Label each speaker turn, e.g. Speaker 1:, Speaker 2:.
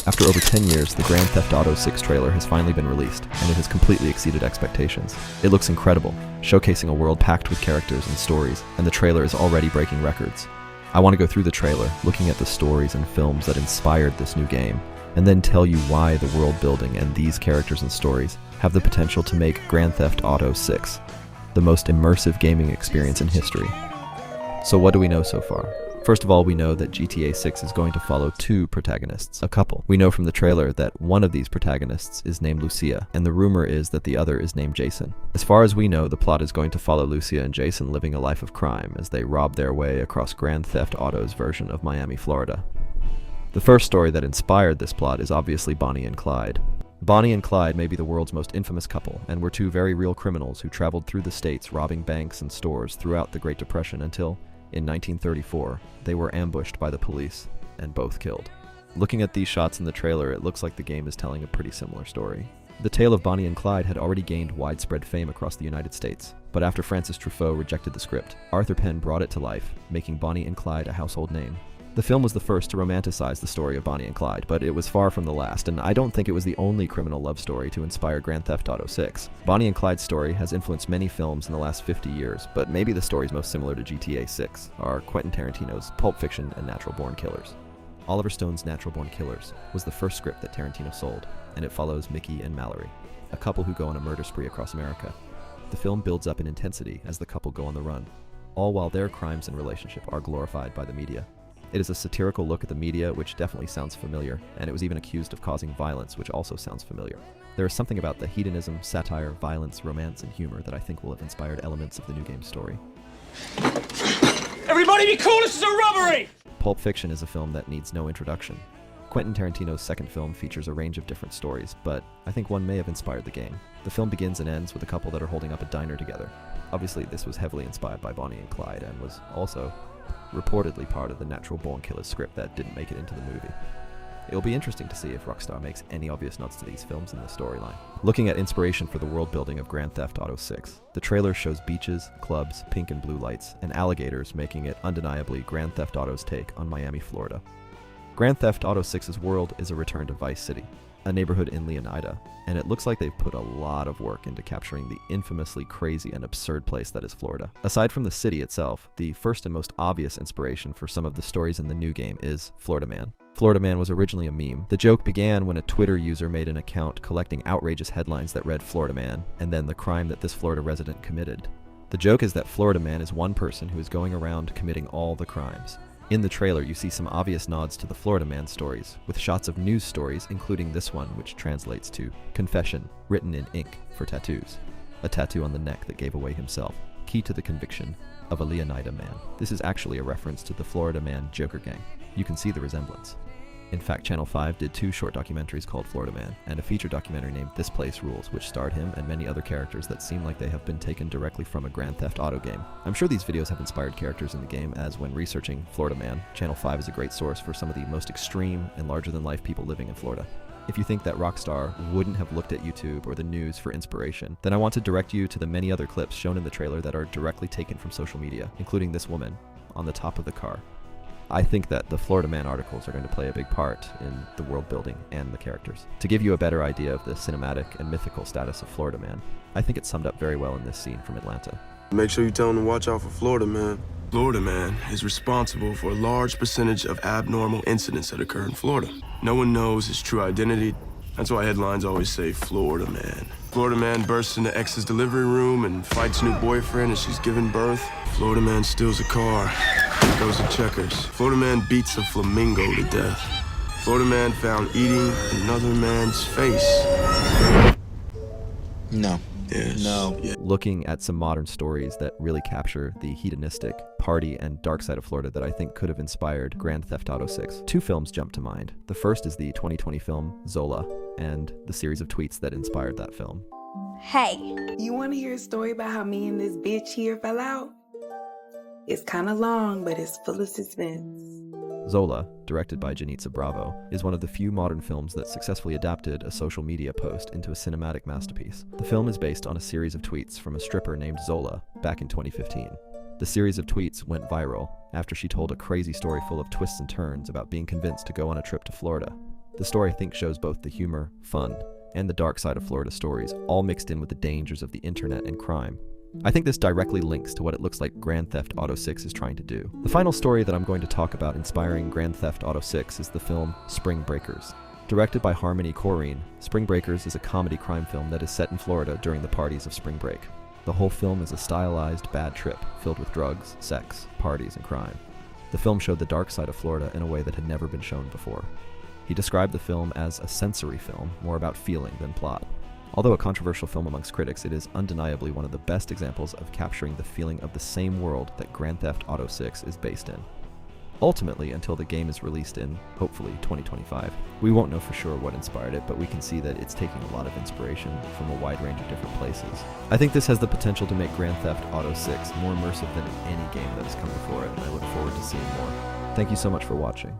Speaker 1: After over 10 years, the Grand Theft Auto 6 trailer has finally been released, and it has completely exceeded expectations. It looks incredible, showcasing a world packed with characters and stories, and the trailer is already breaking records. I want to go through the trailer, looking at the stories and films that inspired this new game, and then tell you why the world building and these characters and stories have the potential to make Grand Theft Auto 6 the most immersive gaming experience in history. So what do we know so far? First of all, we know that GTA 6 is going to follow two protagonists, a couple. We know from the trailer that one of these protagonists is named Lucia, and the rumor is that the other is named Jason. As far as we know, the plot is going to follow Lucia and Jason living a life of crime as they rob their way across Grand Theft Auto's version of Miami, Florida. The first story that inspired this plot is obviously Bonnie and Clyde. Bonnie and Clyde may be the world's most infamous couple, and were two very real criminals who traveled through the states robbing banks and stores throughout the Great Depression until, in 1934, they were ambushed by the police and both killed. Looking at these shots in the trailer, it looks like the game is telling a pretty similar story. The tale of Bonnie and Clyde had already gained widespread fame across the United States, but after Francis Truffaut rejected the script, Arthur Penn brought it to life, making Bonnie and Clyde a household name. The film was the first to romanticize the story of Bonnie and Clyde, but it was far from the last, and I don't think it was the only criminal love story to inspire Grand Theft Auto 6. Bonnie and Clyde's story has influenced many films in the last 50 years, but maybe the stories most similar to GTA 6 are Quentin Tarantino's Pulp Fiction and Natural Born Killers. Oliver Stone's Natural Born Killers was the first script that Tarantino sold, and it follows Mickey and Mallory, a couple who go on a murder spree across America. The film builds up in intensity as the couple go on the run, all while their crimes and relationship are glorified by the media. It is a satirical look at the media, which definitely sounds familiar, and it was even accused of causing violence, which also sounds familiar. There is something about the hedonism, satire, violence, romance, and humor that I think will have inspired elements of the new game's story.
Speaker 2: Everybody be cool, this is a robbery!
Speaker 1: Pulp Fiction is a film that needs no introduction. Quentin Tarantino's second film features a range of different stories, but I think one may have inspired the game. The film begins and ends with a couple that are holding up a diner together. Obviously, this was heavily inspired by Bonnie and Clyde, and was also reportedly part of the Natural Born Killers script that didn't make it into the movie. It'll be interesting to see if Rockstar makes any obvious nods to these films in the storyline. Looking at inspiration for the world building of Grand Theft Auto 6, the trailer shows beaches, clubs, pink and blue lights, and alligators, making it undeniably Grand Theft Auto's take on Miami, Florida. Grand Theft Auto 6's world is a return to Vice City, a neighborhood in Leonida, and it looks like they've put a lot of work into capturing the infamously crazy and absurd place that is Florida. Aside from the city itself, the first and most obvious inspiration for some of the stories in the new game is Florida Man. Florida Man was originally a meme. The joke began when a Twitter user made an account collecting outrageous headlines that read Florida Man, and then the crime that this Florida resident committed. The joke is that Florida Man is one person who is going around committing all the crimes. In the trailer, you see some obvious nods to the Florida Man stories, with shots of news stories, including this one, which translates to "Confession, written in ink for tattoos." A tattoo on the neck that gave away himself, key to the conviction of a Leonida man. This is actually a reference to the Florida Man Joker gang. You can see the resemblance. In fact, Channel 5 did two short documentaries called Florida Man, and a feature documentary named This Place Rules, which starred him and many other characters that seem like they have been taken directly from a Grand Theft Auto game. I'm sure these videos have inspired characters in the game, as when researching Florida Man, Channel 5 is a great source for some of the most extreme and larger-than-life people living in Florida. If you think that Rockstar wouldn't have looked at YouTube or the news for inspiration, then I want to direct you to the many other clips shown in the trailer that are directly taken from social media, including this woman on the top of the car. I think that the Florida Man articles are going to play a big part in the world building and the characters. To give you a better idea of the cinematic and mythical status of Florida Man, I think it's summed up very well in this scene from Atlanta.
Speaker 3: Make sure you tell him to watch out for Florida Man. Florida Man is responsible for a large percentage of abnormal incidents that occur in Florida. No one knows his true identity. That's why headlines always say Florida Man. Florida Man bursts into ex's delivery room and fights new boyfriend as she's giving birth. Florida Man steals a car, goes to Checkers. Florida Man beats a flamingo to death. Florida Man found eating another man's face.
Speaker 4: No.
Speaker 3: Yes.
Speaker 4: No.
Speaker 3: Yeah.
Speaker 1: Looking at some modern stories that really capture the hedonistic, party, and dark side of Florida that I think could have inspired Grand Theft Auto 6. Two films jump to mind. The first is the 2020 film Zola, and the series of tweets that inspired that film.
Speaker 5: Hey.
Speaker 6: You want to hear a story about how me and this bitch here fell out? It's kind of long, but it's full of suspense.
Speaker 1: Zola, directed by Janitza Bravo, is one of the few modern films that successfully adapted a social media post into a cinematic masterpiece. The film is based on a series of tweets from a stripper named Zola back in 2015. The series of tweets went viral after she told a crazy story full of twists and turns about being convinced to go on a trip to Florida. The story, I think, shows both the humor, fun, and the dark side of Florida stories, all mixed in with the dangers of the internet and crime. I think this directly links to what it looks like Grand Theft Auto 6 is trying to do. The final story that I'm going to talk about inspiring Grand Theft Auto 6 is the film Spring Breakers. Directed by Harmony Korine, Spring Breakers is a comedy crime film that is set in Florida during the parties of spring break. The whole film is a stylized bad trip filled with drugs, sex, parties, and crime. The film showed the dark side of Florida in a way that had never been shown before. He described the film as a sensory film, more about feeling than plot. Although a controversial film amongst critics, it is undeniably one of the best examples of capturing the feeling of the same world that Grand Theft Auto 6 is based in. Ultimately, until the game is released in, hopefully, 2025, we won't know for sure what inspired it, but we can see that it's taking a lot of inspiration from a wide range of different places. I think this has the potential to make Grand Theft Auto 6 more immersive than any game that has come before it, and I look forward to seeing more. Thank you so much for watching.